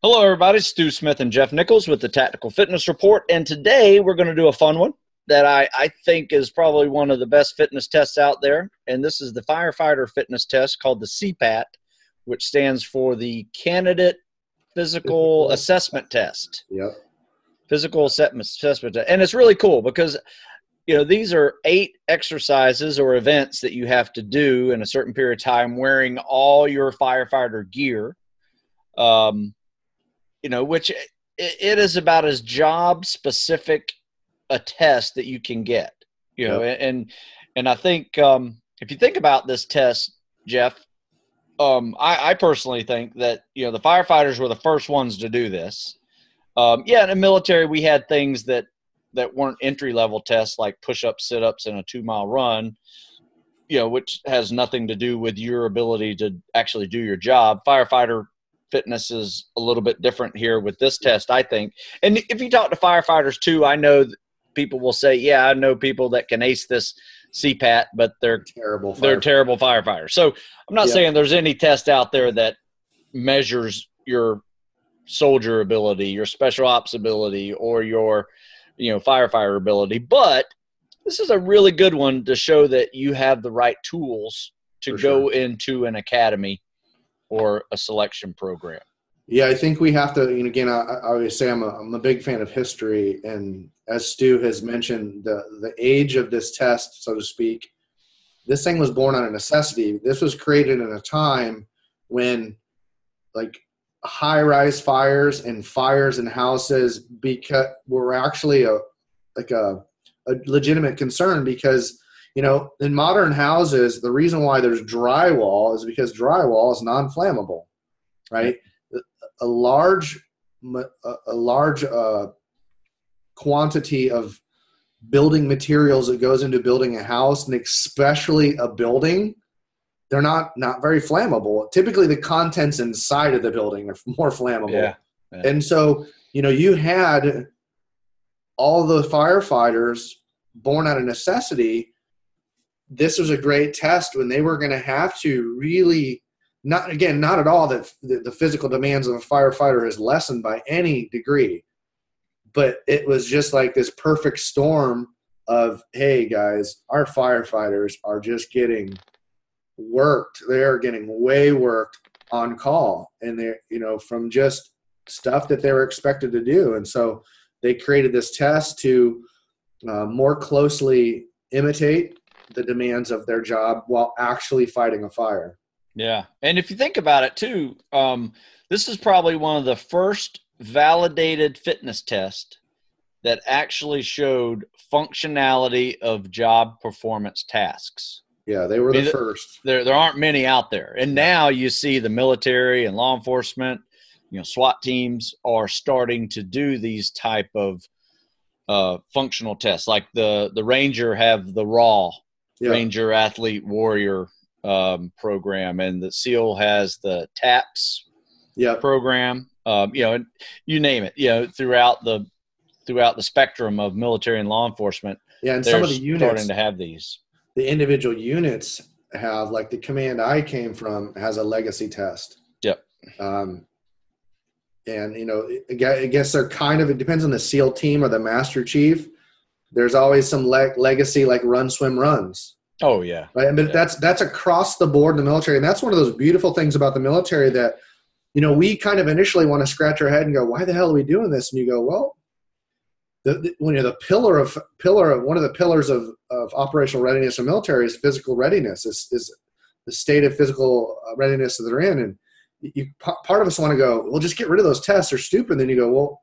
Hello, everybody. Stu Smith and Jeff Nichols with the Tactical Fitness Report. And today we're going to do a fun one that I think is probably one of the best fitness tests out there. And this is the Fire Fighter fitness test called the CPAT, which stands for the Candidate Physical Assessment Test. Yep. Physical Assessment Test. And it's really cool because, these are 8 exercises or events that you have to do in a certain period of time wearing all your firefighter gear. Which it is about as job specific a test that you can get, Yep. and I think, if you think about this test, Jeff, I personally think that, the firefighters were the first ones to do this. In the military, we had things that weren't entry level tests like push-ups, sit-ups, and a 2-mile run, which has nothing to do with your ability to actually do your job. Firefighter fitness is a little bit different here with this test, I think. And if you talk to firefighters too, I know that people will say, yeah, I know people that can ace this CPAT, but they're terrible firefighters. So I'm not saying there's any test out there that measures your soldier ability, your special ops ability, or your, firefighter ability. But this is a really good one to show that you have the right tools to go into an academy or a selection program. Yeah, I think we have to, again, I always say I'm a big fan of history. And as Stu has mentioned, the age of this test, so to speak, this thing was born out of necessity. This was created in a time when, like, high-rise fires and fires in houses were actually a legitimate concern because, in modern houses, the reason why there's drywall is because drywall is non-flammable, right? A large quantity of building materials that goes into building a house, and especially a building, they're not very flammable. Typically, the contents inside of the building are more flammable. Yeah. And so, you had all the firefighters born out of necessity. This was a great test when they were going to have to really not at all that the physical demands of a firefighter is lessened by any degree, but it was just like this perfect storm of, hey guys, our firefighters are just getting worked. They're getting way worked on call, and they're, from just stuff that they were expected to do. And so they created this test to more closely imitate the demands of their job while actually fighting a fire. Yeah. And if you think about it too, this is probably one of the first validated fitness tests that actually showed functionality of job performance tasks. Yeah, they were the first. There aren't many out there. And now you see the military and law enforcement, SWAT teams are starting to do these type of functional tests. Like the Ranger have the RAW, Ranger Athlete Warrior program, and the SEAL has the TAPS program. And you name it. Throughout the spectrum of military and law enforcement. Yeah, and some of the units starting to have these. The individual units have, like the command I came from has a legacy test. Yep. And I guess they're it depends on the SEAL team or the Master Chief. There's always some legacy, like run, swim, runs. Oh yeah. Right. But that's across the board in the military. And that's one of those beautiful things about the military that, we kind of initially want to scratch our head and go, why the hell are we doing this? And you go, well, one of the pillars of operational readiness in military is physical readiness, is the state of physical readiness that they're in. And part of us want to go, well, just get rid of those tests. They're stupid. And then you go, well,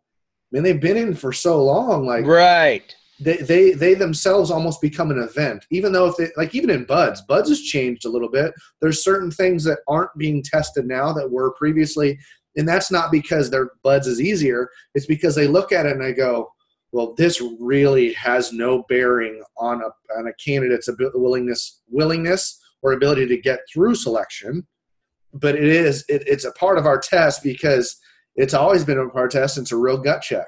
man, they've been in for so long. Like, right. They themselves almost become an event, even though even in BUDS has changed a little bit. There's certain things that aren't being tested now that were previously. And that's not because their BUDS is easier. It's because they look at it and they go, well, this really has no bearing on a candidate's willingness or ability to get through selection. But it's a part of our test because it's always been a part of our test. And it's a real gut check.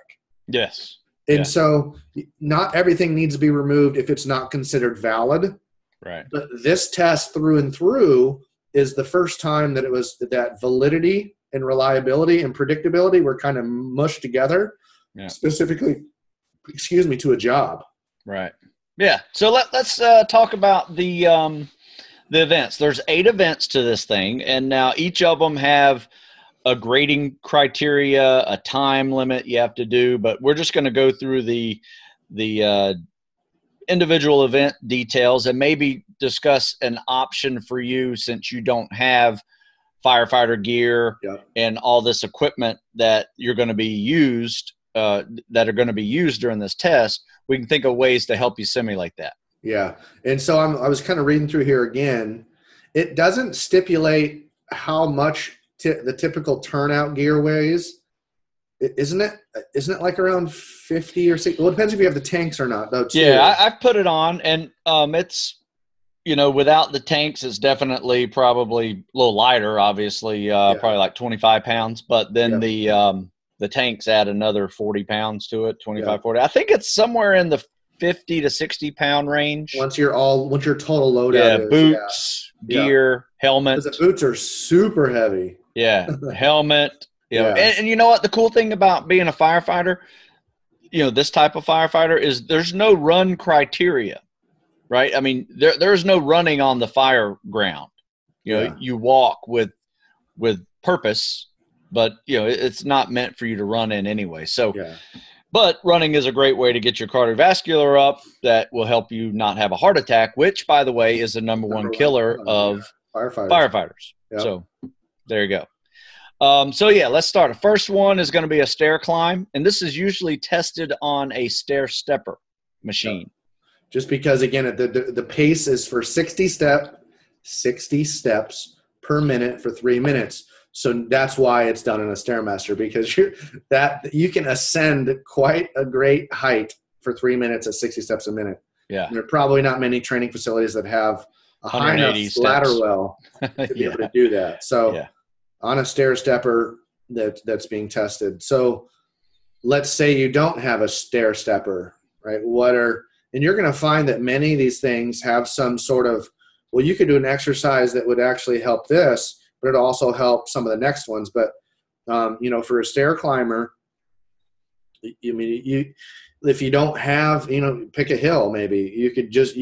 Yes. And so not everything needs to be removed if it's not considered valid. Right. But this test through and through is the first time that it was that validity and reliability and predictability were kind of mushed together, specifically, to a job. Right. Yeah. So let's talk about the events. There's 8 events to this thing, and now each of them have a grading criteria, a time limit you have to do, but we're just going to go through the individual event details and maybe discuss an option for you since you don't have firefighter gear and all this equipment that you're going to be used that are going to be used during this test. We can think of ways to help you simulate that. Yeah. And so I was kind of reading through here again. It doesn't stipulate how much the typical turnout gear weighs. Isn't it like around 50 or 60? Well, it depends if you have the tanks or not, though, too. Yeah, I've put it on, and it's, without the tanks, it's definitely probably a little lighter, obviously, probably like 25 pounds. But then the tanks add another 40 pounds to it, 25, 40. I think it's somewhere in the 50 to 60 pound range. Once your total loadout is. Boots, gear, helmet. Because the boots are super heavy. Yeah, helmet. And you know what? The cool thing about being a firefighter, this type of firefighter, is there's no run criteria, right? I mean, there's no running on the fire ground. You walk with purpose, but it's not meant for you to run in anyway. So, but running is a great way to get your cardiovascular up. That will help you not have a heart attack, which, by the way, is the number one killer of firefighters. Yep. So there you go. Let's start. The first one is going to be a stair climb, and this is usually tested on a stair stepper machine. Yep. Just because, again, the pace is for 60 steps per minute for 3 minutes. So that's why it's done in a Stairmaster, because you can ascend quite a great height for 3 minutes at 60 steps a minute. Yeah, there are probably not many training facilities that have a high enough ladder well to be able to do that. So on a stair stepper that's being tested. So let's say you don't have a stair stepper, right? And you're going to find that many of these things have some sort of, well, you could do an exercise that would actually help this, but it also help some of the next ones. But, for a stair climber, if you don't have, pick a hill, maybe you could just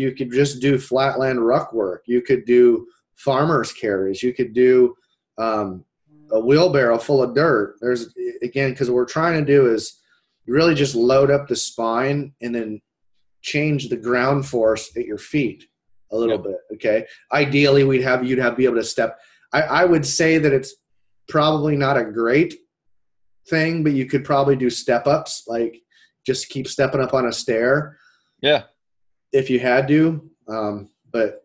do flatland ruck work. You could do farmer's carries. You could do a wheelbarrow full of dirt. Because what we're trying to do is really just load up the spine and then change the ground force at your feet a little bit. Okay. Ideally, you'd be able to step. I would say that it's probably not a great thing, but you could probably do step ups, like just keep stepping up on a stair. Yeah. If you had to. But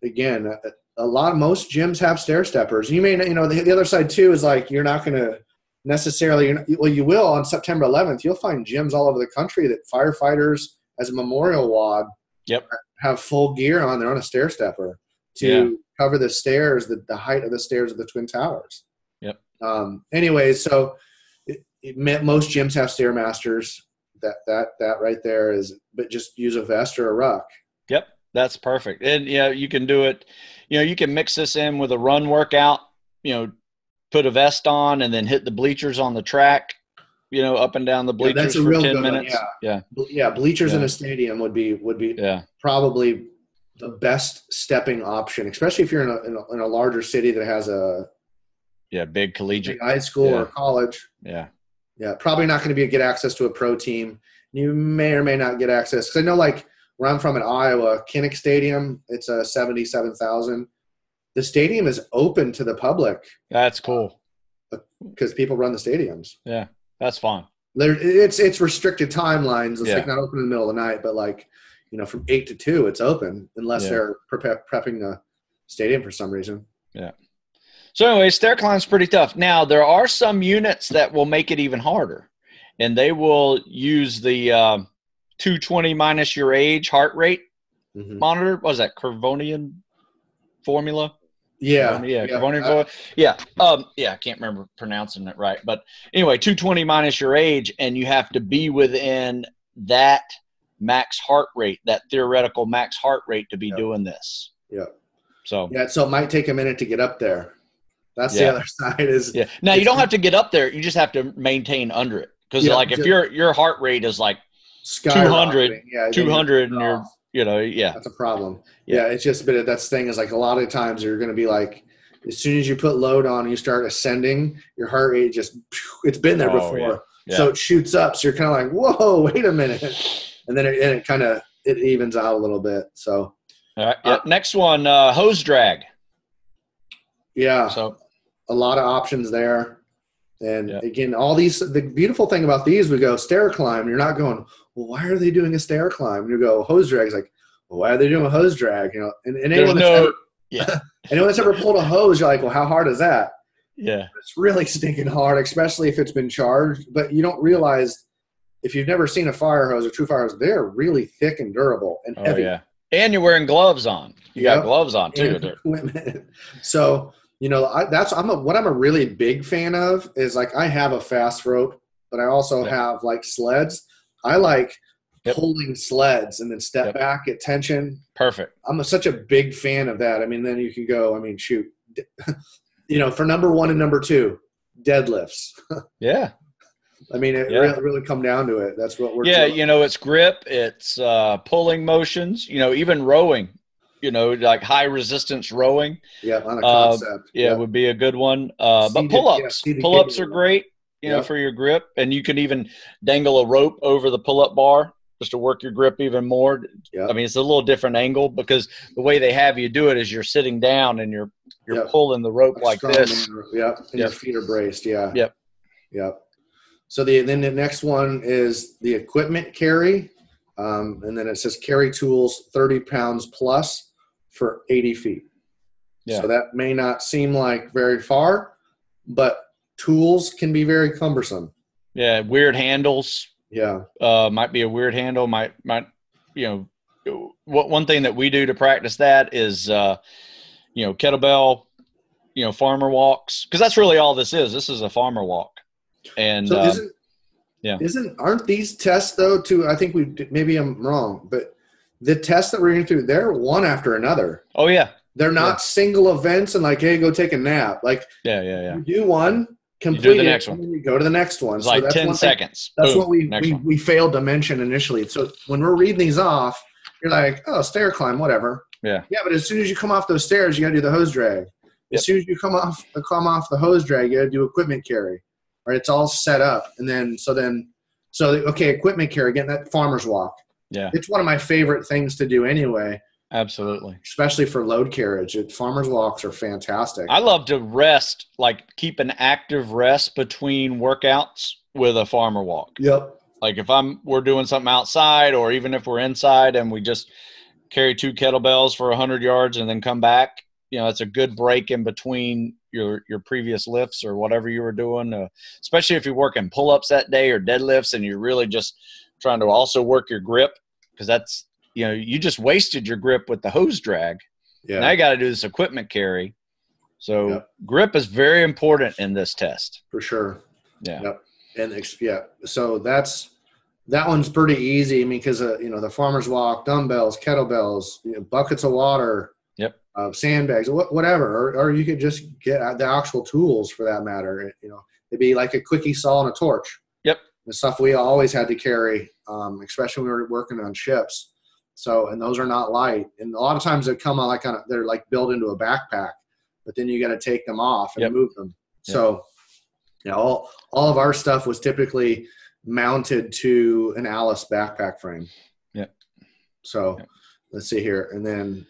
again, most gyms have stair steppers. You may, the other side too is like, you're not going to necessarily, you will on September 11th, you'll find gyms all over the country that firefighters as a memorial WOD have full gear on. They're on a stair stepper to cover the stairs, the height of the stairs of the Twin Towers. Yep. Anyways, so most gyms have Stairmasters. That right there is, but just use a vest or a ruck. Yep. That's perfect. And you can do it, you can mix this in with a run workout, put a vest on and then hit the bleachers on the track, up and down the bleachers for 10 minutes. Yeah. Bleachers in a stadium would be probably the best stepping option, especially if you're in a larger city that has a big collegiate high school or college. Yeah. Probably not going to get access to a pro team. You may or may not get access. Cause I know where I'm from in Iowa, Kinnick Stadium, it's a 77,000. The stadium is open to the public. That's cool. Because people run the stadiums. Yeah. That's fun. It's restricted timelines. It's not open in the middle of the night, but from 8 to 2, it's open unless they're prepping the stadium for some reason. Yeah. So anyway, stair climb's pretty tough. Now, there are some units that will make it even harder, and they will use the 220 minus your age heart rate monitor. What was that, Kervonian formula? Kervonian formula. I can't remember pronouncing it right. But anyway, 220 minus your age, and you have to be within that max heart rate, that theoretical max heart rate to be doing this. Yeah. So it might take a minute to get up there. That's the other side is. Yeah. Now you don't have to get up there. You just have to maintain under it. Because like if your heart rate is like 200, yeah, 200 and you're, that's a problem. Yeah. It's just, but that's the thing is like a lot of times you're going to be like, as soon as you put load on and you start ascending, your heart rate just, it's been there before. Yeah. Yeah. So it shoots up. So you're kind of like, whoa, wait a minute. And then it kind of, it evens out a little bit. So. All right. Next one, hose drag. Yeah. So a lot of options there. And again, all these, the beautiful thing about these, we go stair climb. You're not going, well, why are they doing a stair climb? You go hose drag. It's like, well, why are they doing a hose drag? And anyone that's ever pulled a hose, you're like, well, how hard is that? Yeah. It's really stinking hard, especially if it's been charged. But you don't realize if you've never seen a fire hose or true fire hose, they're really thick and durable and heavy. Yeah. And you're wearing gloves on. You got gloves on too. Equipment. So, what I'm a really big fan of is like I have a fast rope, but I also have like sleds. I like pulling sleds and then step back at tension. Perfect. I'm such a big fan of that. I mean, then you can go, shoot, for number 1 and number 2, deadlifts. Yeah. It really come down to it. That's what we're doing. It's grip, it's pulling motions, even rowing. Like high resistance rowing. Yeah, on a concept. Would be a good one. But pull-ups. Pull-ups are great, for your grip. And you can even dangle a rope over the pull-up bar just to work your grip even more. Yeah. It's a little different angle because the way they have you do it is you're sitting down and you're pulling the rope like this. And your feet are braced. Yeah. Yep. So then the next one is the equipment carry. And then it says carry tools 30 pounds plus for 80 feet. Yeah. So that may not seem like very far, but tools can be very cumbersome. Yeah. Weird handles. Yeah. Might be a weird handle. Might, one thing that we do to practice that is, kettlebell, farmer walks. Cause that's really all this is. This is a farmer walk. And, so aren't these tests though too? I think maybe I'm wrong, but the tests that we're going through, they're one after another. Oh yeah. They're not single events and like, hey, go take a nap. Like you do one, complete you do the next one. And then you go to the next one. It's like 10 seconds. That's what we failed to mention initially. So when we're reading these off, you're like, oh, stair climb, whatever. Yeah. Yeah, but as soon as you come off those stairs, you got to do the hose drag. As soon as you come off the hose drag, you got to do equipment carry. Right, it's all set up, and then equipment carry, getting that farmer's walk. Yeah, it's one of my favorite things to do anyway. Absolutely, especially for load carriage. Farmer's walks are fantastic. I love to rest, like keep an active rest between workouts with a farmer walk. Yep. Like if we're doing something outside, or even if we're inside and we just carry 2 kettlebells for 100 yards and then come back. It's a good break in between your previous lifts or whatever you were doing, especially if you're working pull-ups that day or deadlifts and you're really just trying to also work your grip because that's, you just wasted your grip with the hose drag. Yeah. Now you got to do this equipment carry. So grip is very important in this test. For sure. Yeah. Yep. And so that one's pretty easy because, the farmer's walk, dumbbells, kettlebells, buckets of water, sandbags, whatever, or you could just get the actual tools for that matter. It'd be like a quickie saw and a torch. Yep. The stuff we always had to carry, especially when we were working on ships. So, and those are not light. And a lot of times they come on they're like built into a backpack, but then you got to take them off and move them. Yep. So, all of our stuff was typically mounted to an Alice backpack frame. Yeah. So let's see here. And then,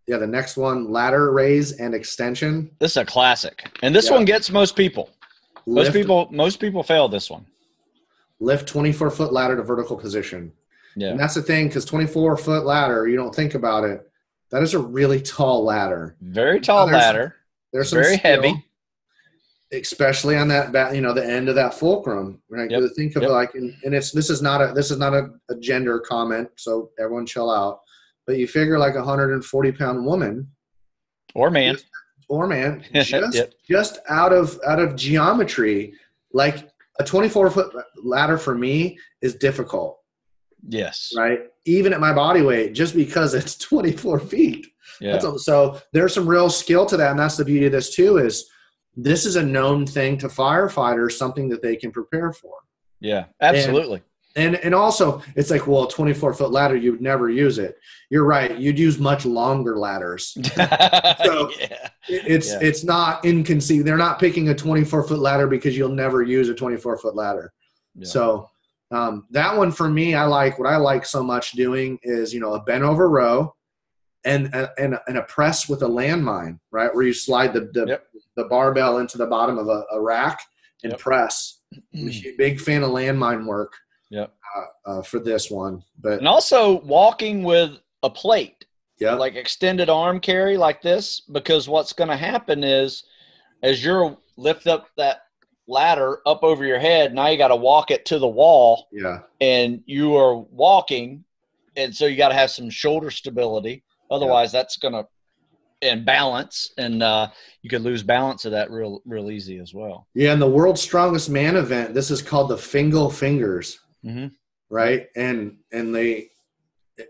the next one, ladder raise and extension. This is a classic. And this one gets most people. Most people fail this one. Lift 24-foot ladder to vertical position. Yeah. And that's the thing, because 24-foot ladder, you don't think about it. That is a really tall ladder. Very tall ladder. There's some very skill, heavy. Especially on that the end of that fulcrum. Right? Yep. Think of this is not a gender comment, so everyone chill out. But you figure like 140-pound woman or man just out of geometry, like a 24-foot ladder for me is difficult. Yes. Right. Even at my body weight, just because it's 24 feet. Yeah. So there's some real skill to that. And that's the beauty of this too, is this is a known thing to firefighters, something that they can prepare for. Yeah, absolutely. And also, it's like, well, a 24-foot ladder, you would never use it. You're right. You'd use much longer ladders. So it's not inconceivable. They're not picking a 24-foot ladder because you'll never use a 24-foot ladder. Yeah. So that one for me, what I like so much doing is, a bent over row and a press with a landmine, right? Where you slide the barbell into the bottom of a rack and press. I'm a big fan of landmine work. For this one, and also walking with a plate, like extended arm carry like this, because what's going to happen is as you're lift up that ladder up over your head, now you got to walk it to the wall, and you are walking, and so you got to have some shoulder stability, otherwise that's going to and balance, and you could lose balance of that real easy as well. In the World's Strongest Man event, this is called the Fingal Fingers. Right.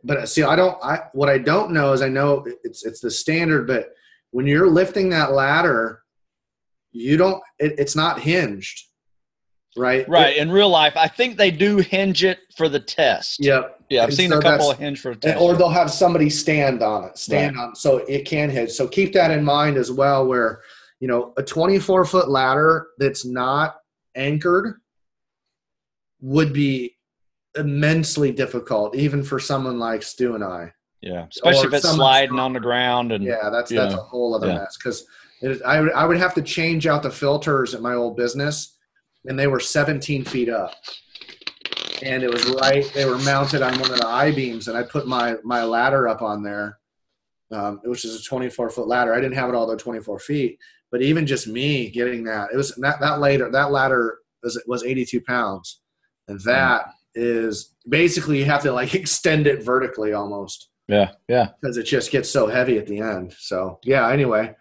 But see, what I don't know is, I know it's the standard, but when you're lifting that ladder, it's not hinged. Right. In real life, I think they do hinge it for the test. Yeah. I've seen a couple of hinge for a test. Or they'll have somebody stand on it, so it can hinge. So keep that in mind as well, where, a 24-foot ladder that's not anchored would be immensely difficult, even for someone like Stu and I. Yeah, especially if it's sliding on the ground. And that's a whole other mess, because I would have to change out the filters at my old business, and they were 17 feet up, and it was they were mounted on one of the I-beams, and I put my ladder up on there, which is a 24-foot ladder. I didn't have it all the 24 feet, but even just me getting that, it was that ladder was 82 pounds, and that is basically, you have to extend it vertically almost. Because it just gets so heavy at the end. So anyway.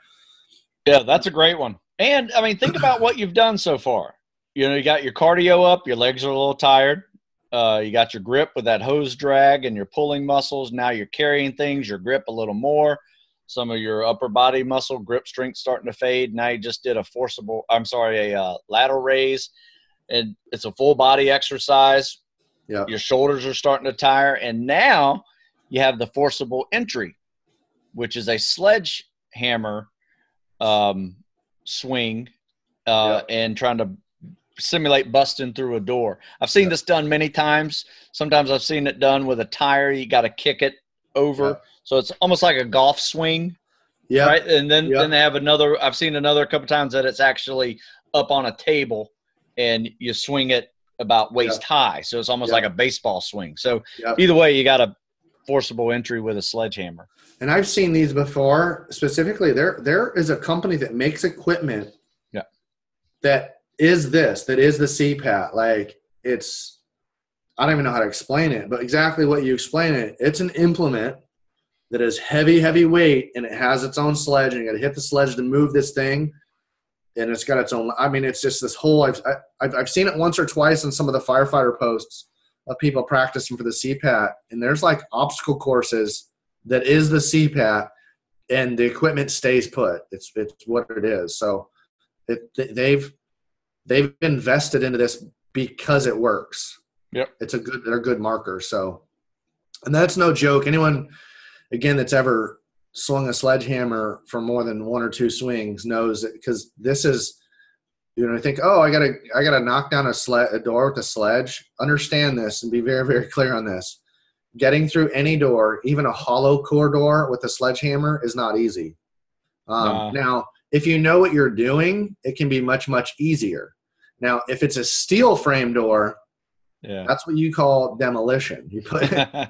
Yeah, that's a great one. And I mean, think about what you've done so far. You got your cardio up, your legs are a little tired. You got your grip with that hose drag and your pulling muscles. Now you're carrying things, your grip a little more. Some of your upper body muscle grip strength starting to fade. Now you just did a lateral raise, and it's a full body exercise. Yeah. Your shoulders are starting to tire, and now you have the forcible entry, which is a sledgehammer swing and trying to simulate busting through a door. I've seen this done many times. Sometimes I've seen it done with a tire. You got to kick it over, so it's almost like a golf swing. Yeah. Right, and then they have another. I've seen another couple times that it's actually up on a table, and you swing it about waist high, so it's almost like a baseball swing. So either way, you got a forcible entry with a sledgehammer. And I've seen these before. Specifically, there is a company that makes equipment that is the CPAT. I don't even know how to explain it, but exactly what you explain it. It's an implement that is heavy weight, and it has its own sledge, and you got to hit the sledge to move this thing. And it's got its own. I mean, it's just this whole. I've seen it once or twice in some of the firefighter posts of people practicing for the CPAT, and there's obstacle courses that is the CPAT, and the equipment stays put. It's what it is. So they've invested into this because it works. Yep, they're good markers. So, and that's no joke. Anyone again that's ever swung a sledgehammer for more than one or two swings knows it, because this is, I think, I gotta knock down a door with a sledge. Understand this and be very, very clear on this. Getting through any door, even a hollow core door with a sledgehammer, is not easy. Now, if you know what you're doing, it can be much, much easier. Now, if it's a steel frame door, that's what you call demolition. You put,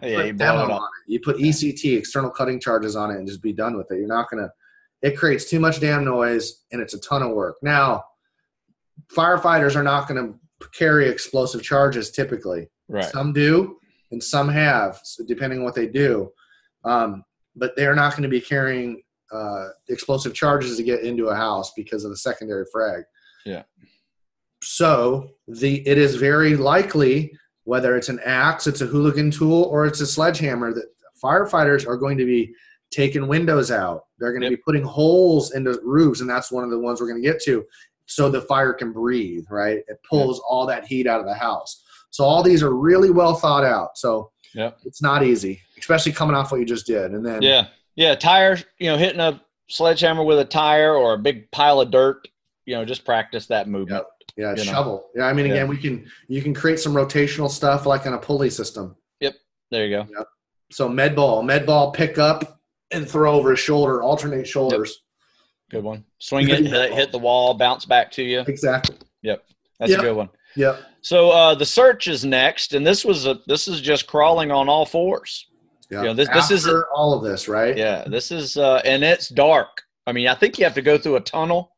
you demo on it. You put ECT, external cutting charges, on it, and just be done with it. You're not going to – it creates too much damn noise, and it's a ton of work. Now, firefighters are not going to carry explosive charges typically. Right. Some do, and some have, so depending on what they do. But they're not going to be carrying explosive charges to get into a house because of the secondary frag. Yeah. So it is very likely, whether it's an axe, it's a hooligan tool, or it's a sledgehammer, that firefighters are going to be taking windows out. They're going to be putting holes into roofs, and that's one of the ones we're going to get to, so the fire can breathe, right? It pulls all that heat out of the house. So all these are really well thought out. So it's not easy, especially coming off what you just did. And then tire, hitting a sledgehammer with a tire or a big pile of dirt, just practice that movement. Shovel. Yeah, I mean, again, you can create some rotational stuff like on a pulley system. Yep, there you go. Yep. So med ball, pick up and throw over his shoulder, alternate shoulders. Good one. Swing it, hit the wall, bounce back to you. Exactly. Yep, that's a good one. Yep. So the search is next, and this is just crawling on all fours. Yeah. This is all of this, right? Yeah. This is and it's dark. I mean, I think you have to go through a tunnel.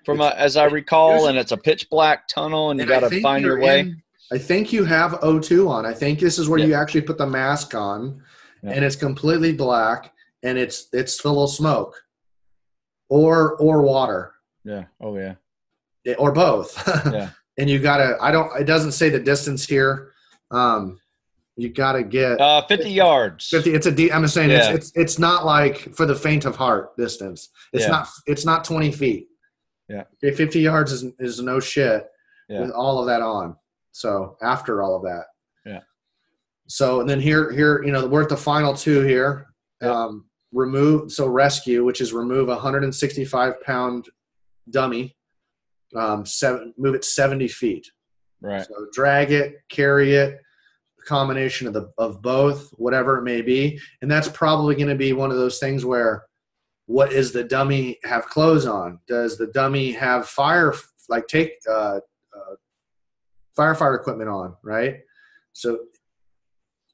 As I recall, and it's a pitch black tunnel, and you got to find your way. I think you have O2 on. I think this is where you actually put the mask on, and it's completely black, and it's full of smoke, or water. Yeah. Oh yeah. Or both. Yeah. And you gotta. It doesn't say the distance here. You gotta get 50 yards. 50. It's I'm saying it's not like for the faint of heart distance. It's not 20 feet. Yeah. 50 yards is no shit with all of that on. So after all of that. Yeah. So and then here, we're at the final two here. Rescue, which is remove a 165-pound dummy, move it 70 feet. Right. So drag it, carry it, a combination of both, whatever it may be. And that's probably going to be one of those things where, what is the dummy have clothes on? Does the dummy have firefighter equipment on, right? So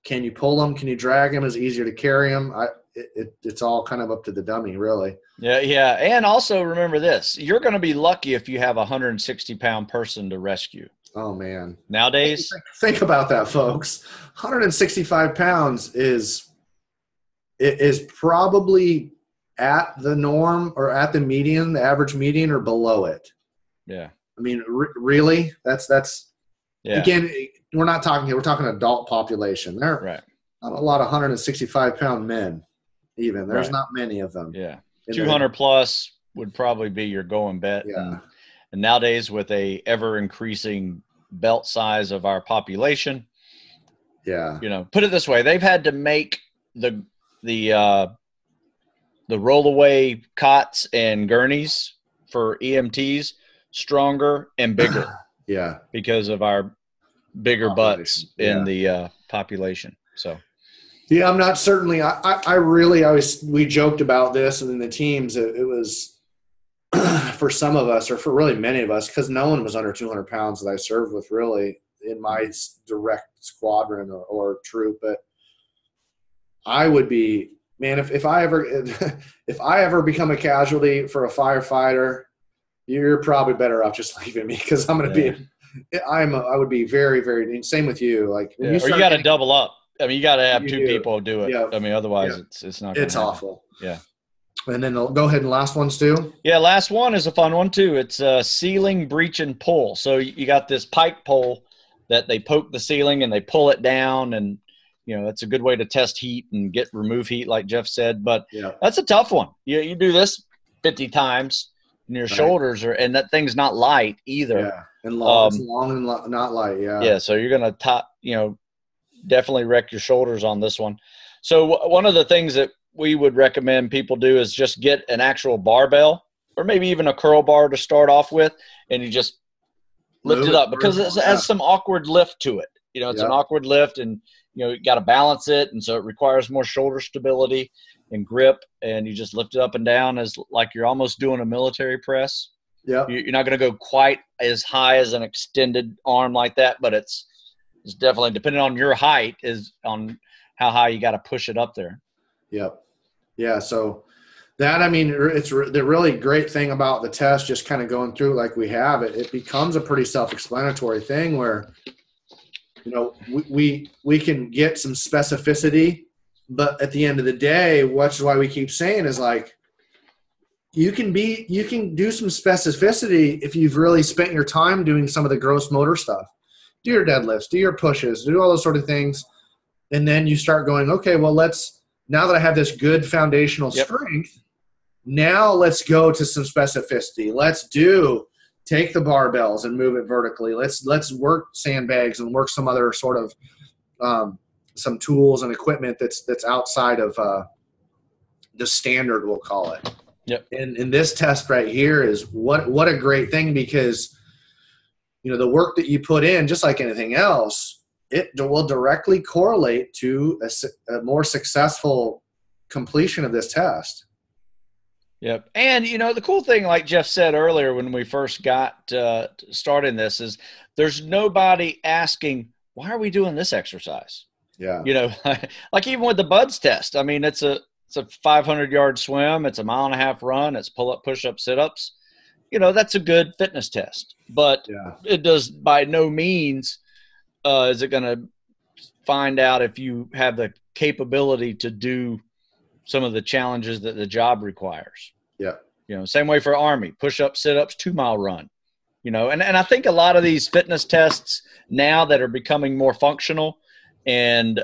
can you pull them? Can you drag them? Is it easier to carry them? It's all kind of up to the dummy, really. Yeah, yeah. And also remember this. You're going to be lucky if you have a 160-pound person to rescue. Oh, man. Nowadays. Think about that, folks. 165 pounds is probably at the norm or at the median, the average median, or below it. Yeah. I mean, really? That's again, we're not talking here. We're talking adult population. There are not a lot of 165-pound men even. There's not many of them. Yeah. 200 plus would probably be your going bet. Yeah. And nowadays with a ever increasing belt size of our population. Yeah. Put it this way. They've had to make the rollaway cots and gurneys for EMTs stronger and bigger. Yeah. Because of our bigger butts in the population. So. Yeah, I'm not certainly. We joked about this, and in the teams, it was for some of us, or for really many of us, because no one was under 200 pounds that I served with, really, in my direct squadron or troop. But I would be, man, if I ever become a casualty for a firefighter, you're probably better off just leaving me, because I'm going to be. I would be very, very. Same with you. Like, or you got to double up. I mean, you got to have two people do it. Yeah. I mean, otherwise it's not. It's awful. Yeah. And then go ahead and last ones too. Yeah, last one is a fun one too. It's ceiling breach and pull. So you got this pike pole that they poke the ceiling and they pull it down, and that's a good way to test heat and remove heat, like Jeff said. But that's a tough one. You do this 50 times, and your shoulders and that thing's not light either. Yeah, and long. It's long and not light. Yeah. Yeah, so you're gonna definitely wreck your shoulders on this one. So one of the things that we would recommend people do is just get an actual barbell, or maybe even a curl bar to start off with, and you just lift it up, because it has some awkward lift to it. It's an awkward lift, and you got to balance it, and so it requires more shoulder stability and grip, and you just lift it up and down as like you're almost doing a military press. Yeah, you're not going to go quite as high as an extended arm like that, but it's definitely, depending on your height, is on how high you got to push it up there. Yep. Yeah. So that, I mean, it's the really great thing about the test, just kind of going through like we have it becomes a pretty self-explanatory thing where, we can get some specificity, but at the end of the day, which is why we keep saying is like, you can do some specificity if you've really spent your time doing some of the gross motor stuff. Do your deadlifts, do your pushes, do all those sort of things. And then you start going, okay, well, let's now that I have this good foundational strength, now let's go to some specificity. Take the barbells and move it vertically. Let's work sandbags and work some other sort of some tools and equipment that's outside of the standard, we'll call it. Yep. And this test right here is what a great thing, because the work that you put in, just like anything else, it will directly correlate to a more successful completion of this test. Yep. And, the cool thing, like Jeff said earlier when we first got started this, is there's nobody asking, why are we doing this exercise? Yeah. Like even with the BUDS test, I mean, it's a 500-yard swim. It's a 1.5 mile run. It's pull-up, push-up, sit-ups. That's a good fitness test. But it does by no means is it going to find out if you have the capability to do some of the challenges that the job requires. Yeah. Same way for Army, push-ups, sit-ups, 2-mile run. And I think a lot of these fitness tests now that are becoming more functional and,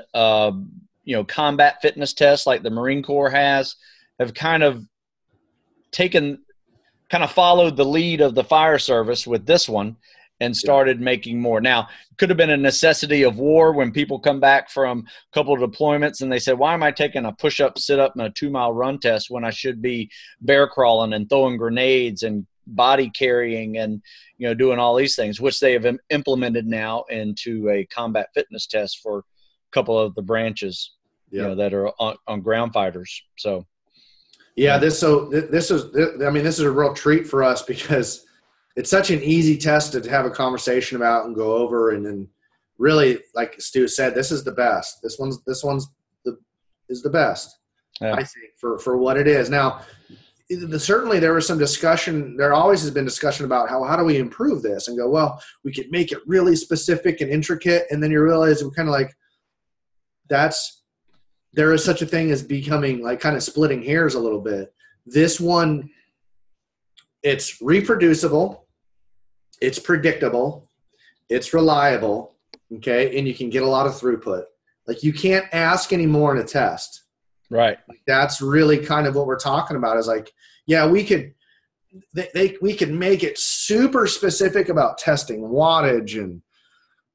combat fitness tests like the Marine Corps have kind of followed the lead of the fire service with this one and started making more. Now, could have been a necessity of war when people come back from a couple of deployments and they said, why am I taking a push-up, sit-up, and a 2-mile run test when I should be bear crawling and throwing grenades and body carrying and, doing all these things, which they have implemented now into a combat fitness test for a couple of the branches, that are on ground fighters. So, this is a real treat for us, because it's such an easy test to have a conversation about and go over. And then really, like Stu said, this is the best. This one's is the best, I think, for what it is. Now, certainly there was some discussion. There always has been discussion about how do we improve this, and go, well, we could make it really specific and intricate. And then you realize we're kind of like, there is such a thing as becoming like kind of splitting hairs a little bit. This one, it's reproducible, it's predictable, it's reliable, okay, and you can get a lot of throughput. Like, you can't ask any more in a test. Right. Like, that's really kind of what we're talking about, is like, we could make it super specific about testing wattage and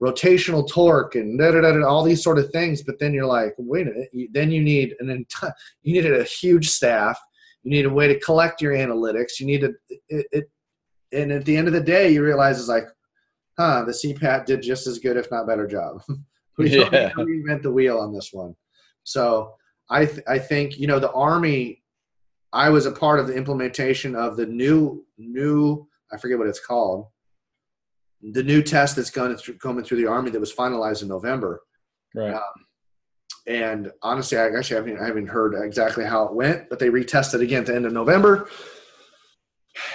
rotational torque and all these sort of things. But then you're like, wait a minute, then you need you needed a huge staff. You need a way to collect your analytics. You need and at the end of the day, you realize it's like, the CPAT did just as good, if not better job. We don't need to reinvent the wheel on this one. So I think, the Army, I was a part of the implementation of the new, I forget what it's called, the new test that's coming through the Army that was finalized in November. Right. And honestly, I haven't heard exactly how it went, but they retested again at the end of November.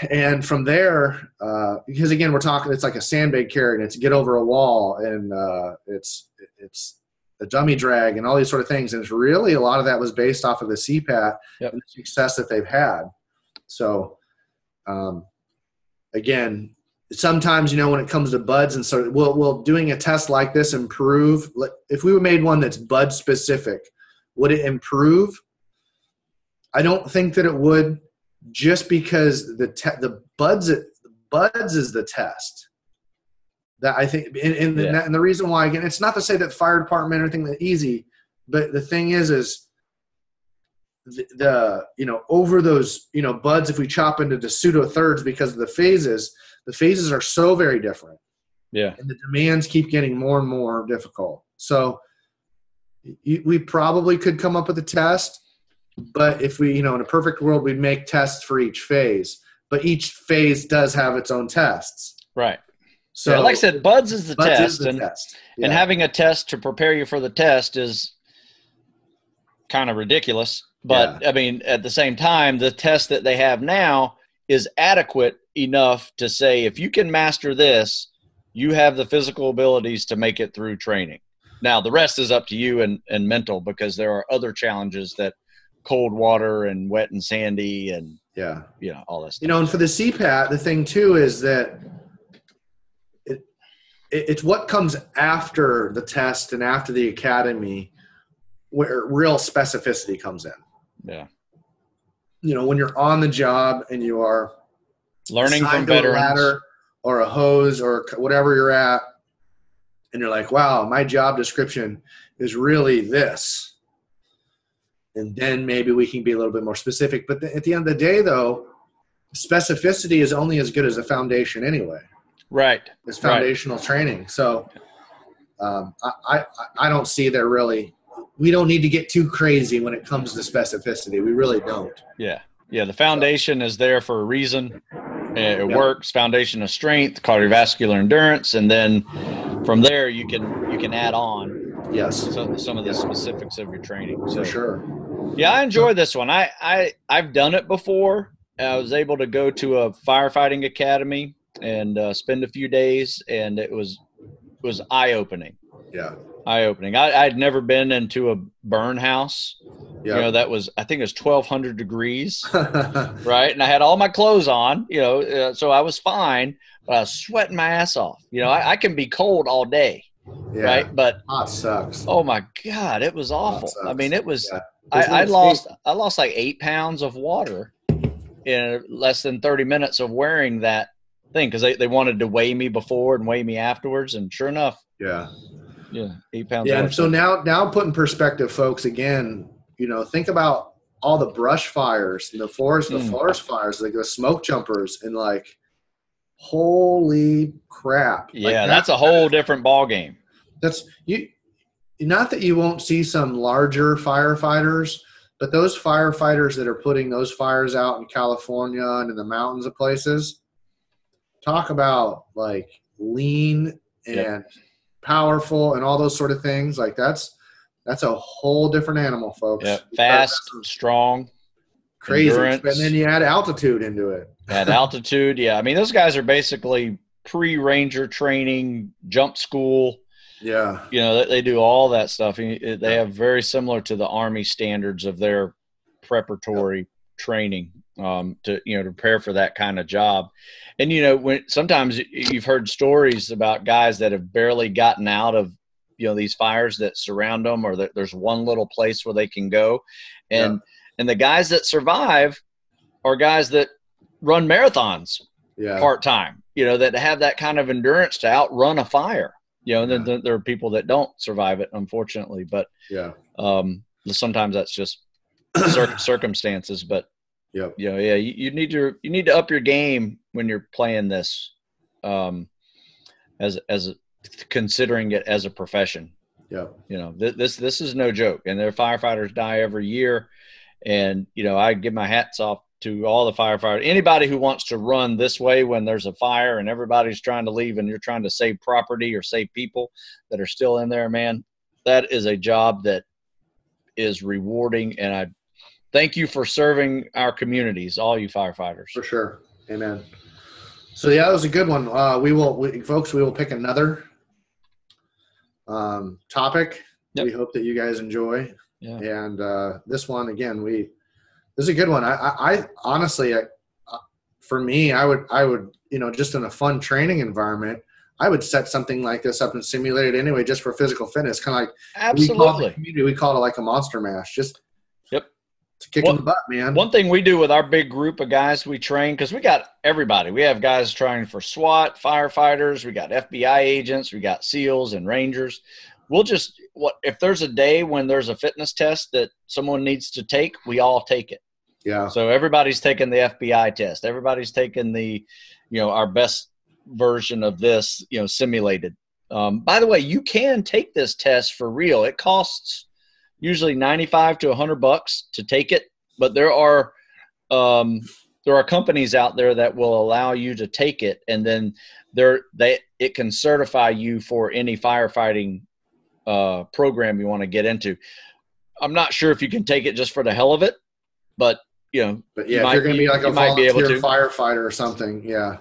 And from there, because again, we're talking, it's like a sandbag carry, and it's get over a wall, and it's a dummy drag and all these sort of things. And it's really, a lot of that was based off of the CPAT and the success that they've had. So again, sometimes, when it comes to BUDS, and so will doing a test like this improve? If we made one that's BUD specific, would it improve? I don't think that it would, just because the BUDS is the test. That I think, and the reason why, again, it's not to say that the fire department or anything that easy, but the thing is the over those BUDS, if we chop into the pseudo thirds because of the phases are so very different. Yeah. And the demands keep getting more and more difficult. So we probably could come up with a test, but if we, in a perfect world, we'd make tests for each phase, but each phase does have its own tests. Right. So like I said, BUDS is the test. And having a test to prepare you for the test is kind of ridiculous. But I mean, at the same time, the test that they have now is adequate enough to say, if you can master this, you have the physical abilities to make it through training. Now, the rest is up to you and mental, because there are other challenges that cold water and wet and sandy and, all that stuff. And for the CPAT, the thing too is that it's what comes after the test and after the academy where real specificity comes in. Yeah. You know, when you're on the job and you are Learning from assigned to a veterans. ladder or a hose or whatever you're at, and you're like, wow, my job description is really this. And then maybe we can be a little bit more specific. But at the end of the day, though, specificity is only as good as the foundation anyway. Right. It's foundational training. So I don't see there really – we don't need to get too crazy when it comes to specificity. We really don't. Yeah. Yeah, the foundation is there for a reason. It works. Foundation of strength, cardiovascular endurance, and then from there you can add on. Yes. Some of the specifics of your training. So, for sure. Yeah, I enjoy this one. I've done it before. I was able to go to a firefighting academy and spend a few days, and it was eye-opening. Yeah. Eye-opening. I'd never been into a burn house. Yeah. You know, that was, I think it was 1,200 degrees, right? And I had all my clothes on, you know, so I was fine, but I was sweating my ass off. You know, I can be cold all day, right? But hot sucks. Oh my God, it was awful. I mean, it was, I lost like 8 pounds of water in less than 30 minutes of wearing that thing, because they wanted to weigh me before and weigh me afterwards, and sure enough, 8 pounds. Yeah, and so now put in perspective, folks. Again, you know, think about all the brush fires, the forest fires, like the smoke jumpers, and like, holy crap! Yeah, like that's a whole different ball game. That's you. Not that you won't see some larger firefighters, but those firefighters that are putting those fires out in California and in the mountains of places, talk about like lean and powerful and all those sort of things. Like that's a whole different animal, folks. Yeah, fast, strong, crazy. endurance. And then you add altitude into it. Add altitude, yeah. I mean, those guys are basically pre-ranger training, jump school. Yeah. You know, they do all that stuff. They have very similar to the Army standards of their preparatory training to prepare for that kind of job. And, you know, when sometimes you've heard stories about guys that have barely gotten out of, you know, these fires that surround them, or that there's one little place where they can go. And the guys that survive are guys that run marathons part-time, you know, that have that kind of endurance to outrun a fire. You know, and then there are people that don't survive it, unfortunately. But sometimes that's just circumstances. But you need to up your game when you're playing this, as considering it as a profession. Yeah, you know, this is no joke, and their firefighters die every year. And you know, I give my hats off to all the firefighters. Anybody who wants to run this way when there's a fire and everybody's trying to leave and you're trying to save property or save people that are still in there, man, that is a job that is rewarding. And I thank you for serving our communities, all you firefighters. For sure. Amen. So yeah, that was a good one. We will pick another topic. Yep. We hope that you guys enjoy. Yeah. And this one, again, this is a good one. I honestly, for me, I would, you know, just in a fun training environment, I would set something like this up and simulate it anyway, just for physical fitness. Kind of like, absolutely, we call it like a monster mash. Just to kick in the butt, man. One thing we do with our big group of guys we train, because we got everybody. We have guys training for SWAT, firefighters. We got FBI agents. We got SEALs and Rangers. We'll just if there's a day when there's a fitness test that someone needs to take, we all take it. Yeah. So everybody's taking the FBI test. Everybody's taking the, you know, our best version of this, you know, simulated. By the way, you can take this test for real. It costs usually $95 to $100 to take it, but there are companies out there that will allow you to take it, and then it can certify you for any firefighting program you want to get into. I'm not sure if you can take it just for the hell of it, but you know, if you're going to be like a volunteer firefighter or something, you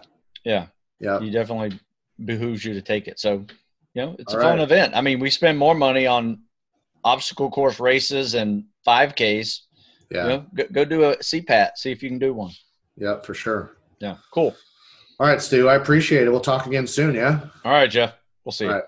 definitely behooves you to take it. So, you know, it's a fun event. I mean, we spend more money on obstacle course races and 5Ks. Yeah, you know, go do a CPAT, see if you can do one. Yeah, for sure. Yeah, cool. All right, Stu, I appreciate it. We'll talk again soon. Yeah. All right, Jeff. We'll see you. All right.